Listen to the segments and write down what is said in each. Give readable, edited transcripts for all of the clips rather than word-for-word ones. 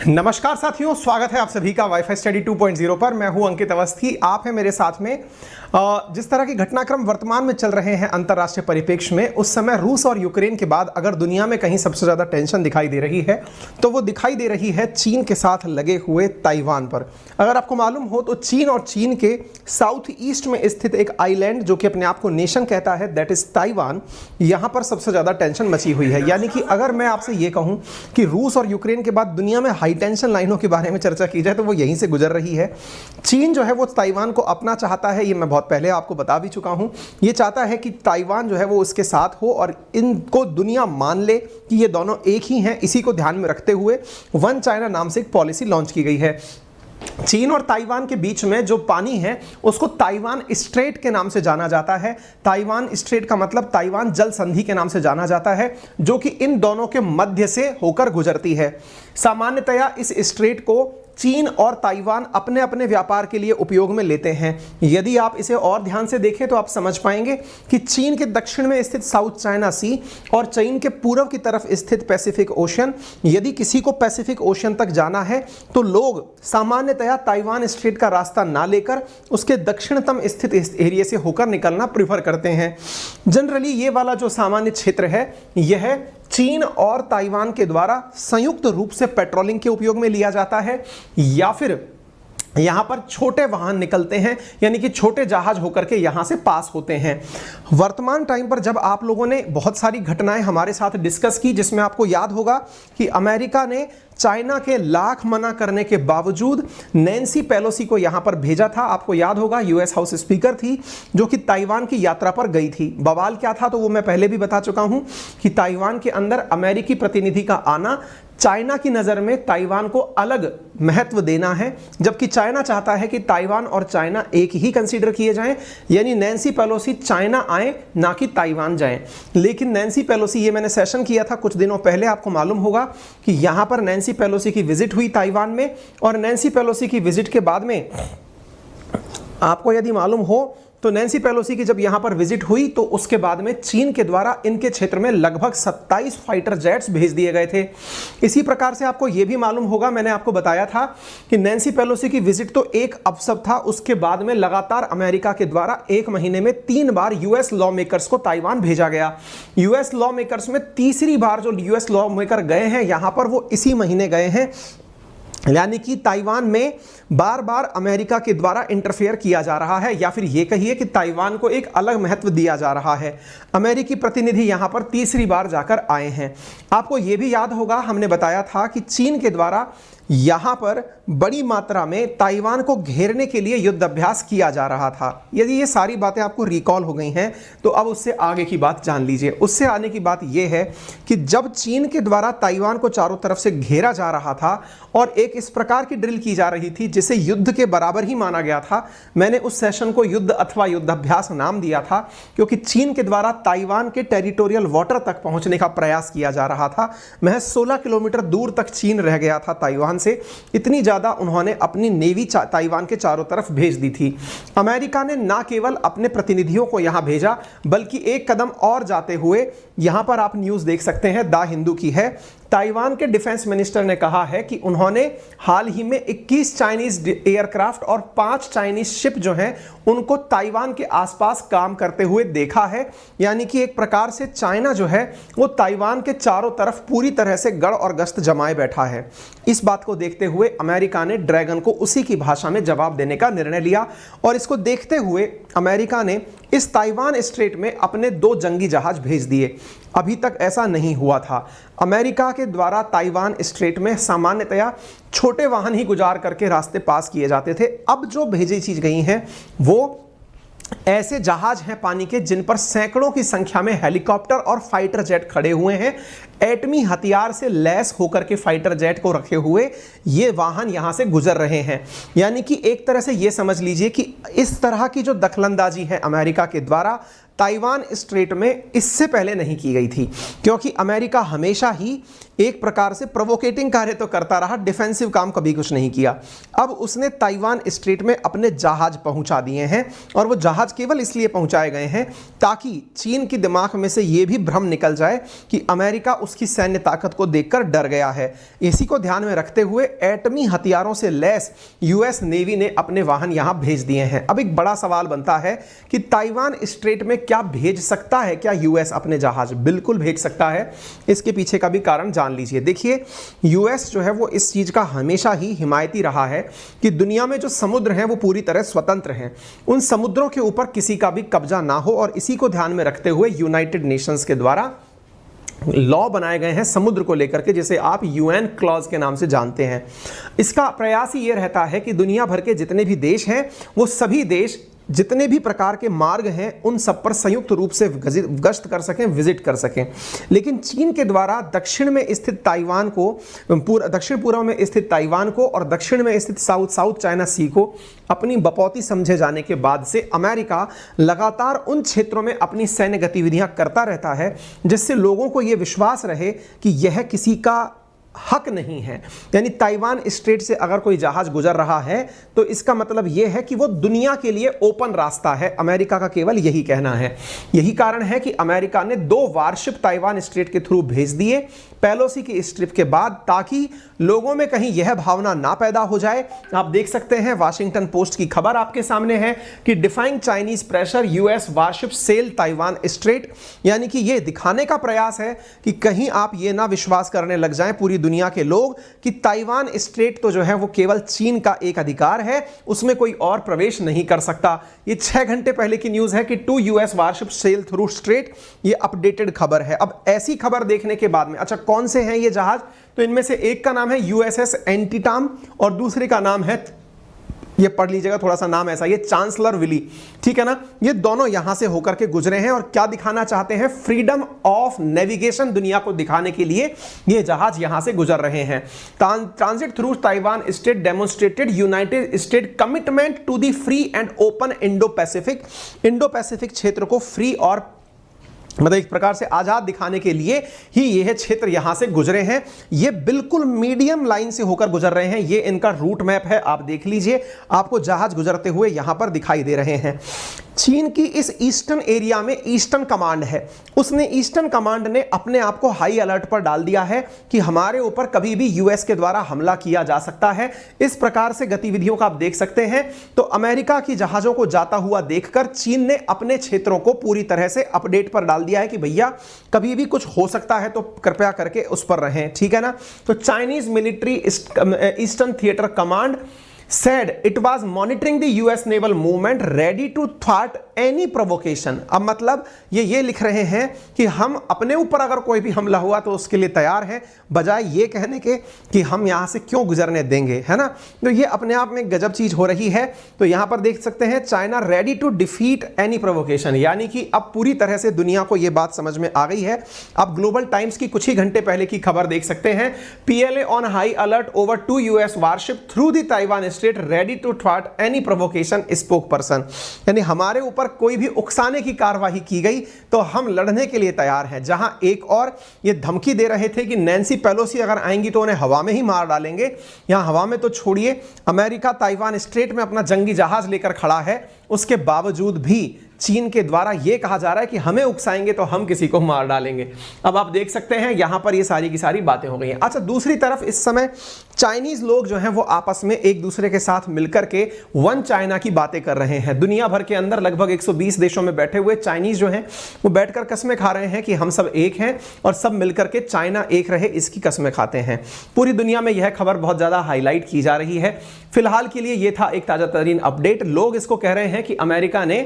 नमस्कार साथियों, स्वागत है आप सभी का वाईफाई स्टडी 2.0 पर। मैं हूं अंकित अवस्थी, आप हैं मेरे साथ में। जिस तरह के घटनाक्रम वर्तमान में चल रहे हैं अंतर्राष्ट्रीय परिप्रेक्ष्य में, उस समय रूस और यूक्रेन के बाद अगर दुनिया में कहीं सबसे ज़्यादा टेंशन दिखाई दे रही है तो वो दिखाई दे रही है चीन के साथ लगे हुए ताइवान पर। अगर आपको मालूम हो तो चीन और चीन के साउथ ईस्ट में स्थित एक आइलैंड जो कि अपने आप को नेशन कहता है, दैट इज ताइवान, यहाँ पर सबसे ज़्यादा टेंशन मची हुई है। यानी कि अगर मैं आपसे ये कहूँ कि रूस और यूक्रेन के बाद दुनिया में हाई टेंशन लाइनों के बारे में चर्चा की जाए तो वो यहीं से गुजर रही है। चीन जो है वो ताइवान को अपना चाहता है, ये मैं बहुत पहले आपको बता भी चुका हूं। ये चाहता है कि ताइवान जो है वो उसके साथ हो और इनको दुनिया मान ले कि ये दोनों एक ही हैं। इसी को ध्यान में रखते हुए वन चाइना नाम से एक पॉलिसी लॉन्च की गई है। चीन और ताइवान के बीच में जो पानी है उसको ताइवान स्ट्रेट के नाम से जाना जाता है। ताइवान स्ट्रेट का मतलब ताइवान जल संधि के नाम से जाना जाता है, जो कि इन दोनों के मध्य से होकर गुजरती है। सामान्यतया इस स्ट्रेट को चीन और ताइवान अपने अपने व्यापार के लिए उपयोग में लेते हैं। यदि आप इसे और ध्यान से देखें तो आप समझ पाएंगे कि चीन के दक्षिण में स्थित साउथ चाइना सी और चीन के पूर्व की तरफ स्थित पैसिफिक ओशन, यदि किसी को पैसिफिक ओशन तक जाना है तो लोग सामान्यतया ताइवान स्ट्रेट का रास्ता ना लेकर उसके दक्षिणतम स्थित एरिया से होकर निकलना प्रीफर करते हैं। जनरली ये वाला जो सामान्य क्षेत्र है यह चीन और ताइवान के द्वारा संयुक्त रूप से पेट्रोलिंग के उपयोग में लिया जाता है, या फिर यहां पर छोटे वाहन निकलते हैं, यानी कि छोटे जहाज होकर के यहां से पास होते हैं। वर्तमान टाइम पर जब आप लोगों ने बहुत सारी घटनाएं हमारे साथ डिस्कस की, जिसमें आपको याद होगा कि अमेरिका ने चाइना के लाख मना करने के बावजूद नैन्सी पेलोसी को यहां पर भेजा था। आपको याद होगा यूएस हाउस स्पीकर थी जो कि ताइवान की यात्रा पर गई थी। बवाल क्या था तो वो मैं पहले भी बता चुका हूं कि ताइवान के अंदर अमेरिकी प्रतिनिधि का आना चाइना की नज़र में ताइवान को अलग महत्व देना है, जबकि चाइना चाहता है कि ताइवान और चाइना एक ही कंसीडर किए जाएं। यानी नैन्सी पेलोसी चाइना आए ना कि ताइवान जाएं। लेकिन नैन्सी पेलोसी, ये मैंने सेशन किया था कुछ दिनों पहले, आपको मालूम होगा कि यहाँ पर नैन्सी पेलोसी की विजिट हुई ताइवान में, और नैन्सी पेलोसी की विजिट के बाद में आपको यदि मालूम हो तो नैन्सी पेलोसी की जब यहां पर विजिट हुई तो उसके बाद में चीन के द्वारा इनके क्षेत्र में लगभग 27 फाइटर जेट्स भेज दिए गए थे। इसी प्रकार से आपको यह भी मालूम होगा, मैंने आपको बताया था कि नैन्सी पेलोसी की विजिट तो एक अवसर था, उसके बाद में लगातार अमेरिका के द्वारा एक महीने में 3 बार यूएस लॉ मेकर्स को ताइवान भेजा गया। यूएस लॉ मेकर्स में तीसरी बार जो यूएस लॉ मेकर गए हैं यहां पर वो इसी महीने गए हैं। यानी कि ताइवान में बार बार अमेरिका के द्वारा इंटरफेयर किया जा रहा है, या फिर ये कहिए कि ताइवान को एक अलग महत्व दिया जा रहा है। अमेरिकी प्रतिनिधि यहां पर तीसरी बार जाकर आए हैं। आपको यह भी याद होगा, हमने बताया था कि चीन के द्वारा यहां पर बड़ी मात्रा में ताइवान को घेरने के लिए युद्ध अभ्यास किया जा रहा था। यदि ये सारी बातें आपको रिकॉल हो गई हैं तो अब उससे आगे की बात जान लीजिए। उससे आने की बात यह है कि जब चीन के द्वारा ताइवान को चारों तरफ से घेरा जा रहा था और एक इस प्रकार की ड्रिल की जा रही थी जिसे युद्ध के बराबर ही माना गया था, मैंने उस सेशन को युद्ध अथवा युद्धाभ्यास नाम दिया था, क्योंकि चीन के द्वारा ताइवान के टेरिटोरियल वाटर तक पहुंचने का प्रयास किया जा रहा था। महज 16 किलोमीटर दूर तक चीन रह गया था ताइवान से, इतनी ज्यादा उन्होंने अपनी नेवी ताइवान के चारों तरफ भेज दी थी। अमेरिका ने ना केवल अपने प्रतिनिधियों को यहां भेजा, बल्कि एक कदम और जाते हुए, यहां पर आप न्यूज देख सकते हैं, द हिंदू की है, ताइवान के डिफेंस मिनिस्टर ने कहा है कि उन्होंने हाल ही में 21 चाइनीज एयरक्राफ्ट और 5 चाइनीज शिप जो हैं उनको ताइवान के आसपास काम करते हुए देखा है। यानी कि एक प्रकार से चाइना जो है वो ताइवान के चारों तरफ पूरी तरह से गढ़ और गश्त जमाए बैठा है। इस बात को देखते हुए अमेरिका ने ड्रैगन को उसी की भाषा में जवाब देने का निर्णय लिया, और इसको देखते हुए अमेरिका ने इस ताइवान स्ट्रेट में अपने 2 जंगी जहाज भेज दिए। अभी तक ऐसा नहीं हुआ था। अमेरिका के द्वारा ताइवान स्ट्रेट में सामान्यतया छोटे वाहन ही गुजार करके रास्ते पास किए जाते थे। अब जो भेजी चीज गई हैं वो ऐसे जहाज हैं पानी के जिन पर सैकड़ों की संख्या में हेलीकॉप्टर और फाइटर जेट खड़े हुए हैं। एटमी हथियार से लैस होकर के फाइटर जेट को रखे हुए ये वाहन यहां से गुजर रहे हैं। यानी कि एक तरह से ये समझ लीजिए कि इस तरह की जो दखलंदाजी है अमेरिका के द्वारा ताइवान स्ट्रेट में इससे पहले नहीं की गई थी, क्योंकि अमेरिका हमेशा ही एक प्रकार से प्रोवोकेटिंग कार्य तो करता रहा, डिफेंसिव काम कभी कुछ नहीं किया। अब उसने ताइवान स्ट्रेट में अपने जहाज पहुंचा दिए हैं, और वो जहाज केवल इसलिए पहुंचाए गए हैं ताकि चीन के दिमाग में से ये भी भ्रम निकल जाए कि अमेरिका उसकी सैन्य ताकत को देखकर डर गया है। इसी को ध्यान में रखते हुए एटमी हथियारों से लैस यूएस नेवी ने अपने वाहन यहां भेज दिए हैं। अब एक बड़ा सवाल बनता है कि ताइवान स्ट्रेट में क्या भेज सकता है क्या यूएस अपने जहाज? बिल्कुल भेज सकता है। इसके पीछे का भी कारण जान लीजिए। देखिए, यूएस जो है वो इस चीज का हमेशा ही हिमायती रहा है कि दुनिया में जो समुद्र हैं वो पूरी तरह स्वतंत्र हैं, उन समुद्रों के ऊपर किसी का भी कब्जा ना हो। और इसी को ध्यान में रखते हुए यूनाइटेड नेशंस के द्वारा लॉ बनाए गए हैं समुद्र को लेकर के, जिसे आप यूएन क्लॉज के नाम से जानते हैं। इसका प्रयास ही यह रहता है कि दुनिया भर के जितने भी देश हैं वो सभी देश जितने भी प्रकार के मार्ग हैं उन सब पर संयुक्त रूप से गश्त कर सकें, विजिट कर सकें। लेकिन चीन के द्वारा दक्षिण में स्थित ताइवान को, दक्षिण पूर्व में स्थित ताइवान को और दक्षिण में स्थित साउथ चाइना सी को अपनी बपौती समझे जाने के बाद से अमेरिका लगातार उन क्षेत्रों में अपनी सैन्य गतिविधियां करता रहता है, जिससे लोगों को यह विश्वास रहे कि यह किसी का हक नहीं है। यानी ताइवान स्ट्रेट से अगर कोई जहाज गुजर रहा है तो इसका मतलब यह है कि वो दुनिया के लिए ओपन रास्ता है। अमेरिका का केवल यही कहना है। यही कारण है कि अमेरिका ने 2 वारशिप ताइवान स्ट्रेट के थ्रू भेज दिए पेलोसी की इस ट्रिप के बाद, ताकि लोगों में कहीं यह भावना ना पैदा हो जाए। आप देख सकते हैं वाशिंगटन पोस्ट की खबर आपके सामने है कि defying Chinese pressure US warship sail Taiwan strait, यानी कि यह दिखाने का प्रयास है कि कहीं आप ये ना विश्वास करने लग जाएं पूरी दुनिया के लोग कि ताइवान स्ट्रेट तो जो है वो केवल चीन का एक अधिकार है, उसमें कोई और प्रवेश नहीं कर सकता। ये 6 घंटे पहले की न्यूज है कि 2 US warship sail through strait, ये अपडेटेड खबर है। अब ऐसी खबर देखने के बाद में, अच्छा कौन से हैं ये जहाज? तो इनमें से एक का नाम है यूएसएस एंटीटाम और दूसरे का नाम है, ये पढ़ लीजिएगा थोड़ा सा नाम ऐसा, ये चांसलर विली, ठीक है ना। ये दोनों यहां से होकर के गुजरे हैं और क्या दिखाना चाहते हैं? फ्रीडम ऑफ नेविगेशन दुनिया को दिखाने के लिए ये जहाज यहां से गुजर रहे हैं। Transit through Taiwan state demonstrated United State commitment to the free and open Indo Pacific क्षेत्र को फ्री और मतलब एक प्रकार से आजाद दिखाने के लिए ही यह क्षेत्र यहां से गुजरे हैं। ये बिल्कुल मीडियम लाइन से होकर गुजर रहे हैं। ये इनका रूट मैप है, आप देख लीजिए, आपको जहाज गुजरते हुए यहां पर दिखाई दे रहे हैं। चीन की इस ईस्टर्न एरिया में ईस्टर्न कमांड है, उसने ईस्टर्न कमांड ने अपने आप को हाई अलर्ट पर डाल दिया है कि हमारे ऊपर कभी भी यूएस के द्वारा हमला किया जा सकता है। इस प्रकार से गतिविधियों का आप देख सकते हैं। तो अमेरिका की जहाजों को जाता हुआ देखकर चीन ने अपने क्षेत्रों को पूरी तरह से अपडेट पर डाल दिया है कि भैया कभी भी कुछ हो सकता है तो कृपया करके उस पर रहें, ठीक है ना। तो Chinese military eastern theatre command said it was monitoring the US naval movement ready to thwart any provocation। अब मतलब ये लिख रहे हैं कि हम अपने ऊपर अगर कोई भी हमला हुआ तो उसके लिए तैयार हैं, बजाय ये कहने के कि हम यहां से क्यों गुजरने देंगे, है ना। तो ये अपने आप में गजब चीज हो रही है। तो यहां पर देख सकते हैं China ready to defeat any provocation, यानी कि अब पूरी तरह से दुनिया को यह बात समझ में आ गई है। अब ग्लोबल टाइम्स की कुछ ही घंटे पहले की खबर देख सकते हैं, PLA on high alert over 2 US warship through the Taiwan Strait ready to थ्वाट एनी प्रोवोकेशन स्पोक पर्सन, यानी हमारे ऊपर कोई भी उकसाने की कार्रवाई की गई तो हम लड़ने के लिए तैयार हैं। जहां एक और ये धमकी दे रहे थे कि नैन्सी पेलोसी अगर आएंगी तो उन्हें हवा में ही मार डालेंगे, यहां हवा में तो छोड़िए, अमेरिका ताइवान स्ट्रेट में अपना जंगी जहाज लेकर खड़ा है, उसके बावजूद भी चीन के द्वारा यह कहा जा रहा है कि हमें उकसाएंगे तो हम किसी को मार डालेंगे। अब आप देख सकते हैं यहां पर ये सारी की सारी बातें हो गई हैं। अच्छा, दूसरी तरफ इस समय चाइनीज लोग जो हैं वो आपस में एक दूसरे के साथ मिलकर के वन चाइना की बातें कर रहे हैं। दुनिया भर के अंदर लगभग 120 देशों में बैठे हुए चाइनीज जो हैं वो बैठकर कसमें खा रहे हैं कि हम सब एक हैं और सब मिलकर के चाइना एक रहे, इसकी कसमें खाते हैं। पूरी दुनिया में यह खबर बहुत ज्यादा हाईलाइट की जा रही है। फिलहाल के लिए यह था एक ताजा तरीन अपडेट। लोग इसको कह रहे हैं कि अमेरिका ने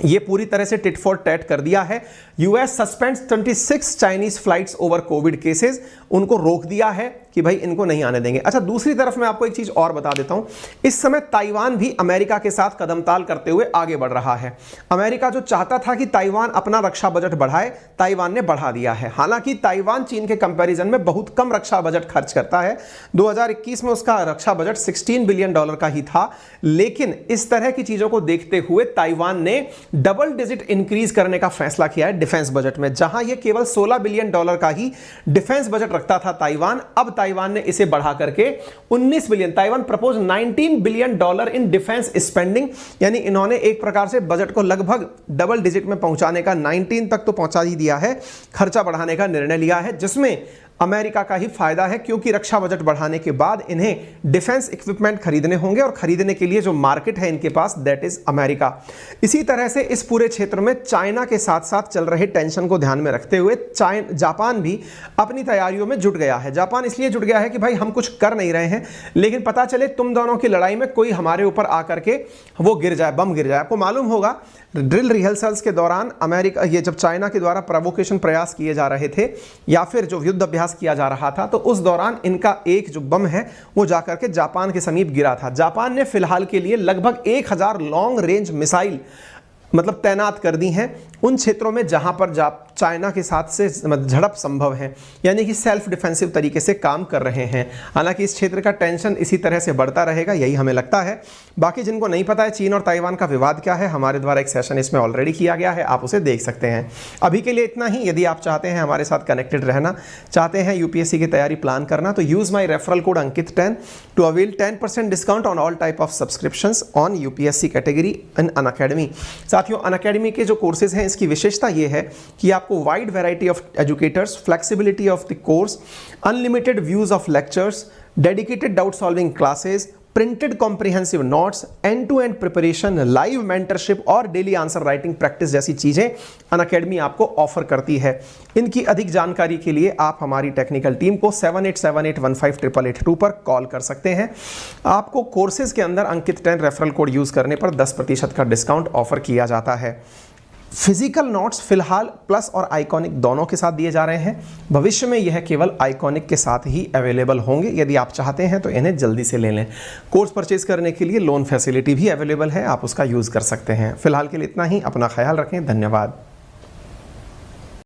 ये पूरी तरह से टिट फॉर टैट कर दिया है। US suspends 26 Chinese flights over Covid cases, उनको रोक दिया है कि भाई इनको नहीं आने देंगे। अच्छा, दूसरी तरफ मैं आपको एक चीज और बता देता हूं, इस समय ताइवान भी अमेरिका के साथ कदमताल करते हुए आगे बढ़ रहा है। अमेरिका जो चाहता था कि ताइवान अपना रक्षा बजट बढ़ाए, ताइवान ने बढ़ा दिया है। हालांकि ताइवान चीन के कंपैरिजन में बहुत कम रक्षा बजट खर्च करता है। 2021 में उसका रक्षा बजट $16 बिलियन का ही था, लेकिन इस तरह की चीजों को देखते हुए ताइवान ने डबल डिजिट इंक्रीज करने का फैसला किया है डिफेंस बजट में। जहां यह केवल $16 बिलियन का ही डिफेंस बजट रखता था ताइवान, अब ताइवान ने इसे बढ़ा करके 19 billion, Taiwan propose $19 billion in defence spending, यानी इन्होंने एक प्रकार से बजट को लगभग डबल डिजिट में पहुंचाने का, 19 तक तो पहुंचा ही दिया है, खर्चा बढ़ाने का निर्णय लिया है, जिसमें अमेरिका का ही फायदा है क्योंकि रक्षा बजट बढ़ाने के बाद इन्हें डिफेंस इक्विपमेंट खरीदने होंगे और खरीदने के लिए जो मार्केट है इनके पास दैट इज अमेरिका। इसी तरह से इस पूरे क्षेत्र में चाइना के साथ साथ चल रहे टेंशन को ध्यान में रखते हुए जापान भी अपनी तैयारियों में जुट गया है। जापान इसलिए जुट गया है कि भाई हम कुछ कर नहीं रहे हैं, लेकिन पता चले तुम दोनों की लड़ाई में कोई हमारे ऊपर आकर के वो गिर जाए, बम गिर जाए। आपको मालूम होगा ड्रिल रिहर्सल्स के दौरान अमेरिका, ये जब चाइना के द्वारा प्रोवोकेशन प्रयास किए जा रहे थे या फिर जो युद्ध अभ्यास किया जा रहा था, तो उस दौरान इनका एक जो बम है वो जाकर के जापान के समीप गिरा था। जापान ने फिलहाल के लिए लगभग 1000 लॉन्ग रेंज मिसाइल मतलब तैनात कर दी हैं उन क्षेत्रों में जहां पर चाइना के साथ से झड़प संभव है, यानी कि सेल्फ डिफेंसिव तरीके से काम कर रहे हैं। हालांकि इस क्षेत्र का टेंशन इसी तरह से बढ़ता रहेगा, यही हमें लगता है। बाकी जिनको नहीं पता है चीन और ताइवान का विवाद क्या है, हमारे द्वारा एक सेशन इसमें ऑलरेडी किया गया है, आप उसे देख सकते हैं। अभी के लिए इतना ही। यदि आप चाहते हैं हमारे साथ कनेक्टेड रहना, चाहते हैं यूपीएससी की तैयारी प्लान करना, तो यूज़ माई रेफरल कोड अंकित10 to avail 10% discount on all type of subscriptions on UPSC category in Unacademy. साथियों, अनअकैडमी के जो कोर्सेज हैं इसकी विशेषता ये है कि आपको wide variety of educators, flexibility of the course, unlimited views of lectures, dedicated doubt solving classes, printed comprehensive notes, and to end preparation, live mentorship और डेली आंसर राइटिंग प्रैक्टिस जैसी चीजें अनअकैडमी आपको ऑफर करती है। इनकी अधिक जानकारी के लिए आप हमारी टेक्निकल टीम को 7878158882 पर कॉल कर सकते हैं। आपको कोर्सेज के अंदर अंकित10 रेफरल कोड यूज करने पर 10% का डिस्काउंट ऑफर किया जाता है। फिजिकल नोट्स फिलहाल प्लस और आइकॉनिक दोनों के साथ दिए जा रहे हैं। भविष्य में यह केवल आइकॉनिक के साथ ही अवेलेबल होंगे। यदि आप चाहते हैं तो इन्हें जल्दी से ले लें। कोर्स परचेज करने के लिए लोन फैसिलिटी भी अवेलेबल है, आप उसका यूज़ कर सकते हैं। फिलहाल के लिए इतना ही। अपना ख्याल रखें। धन्यवाद।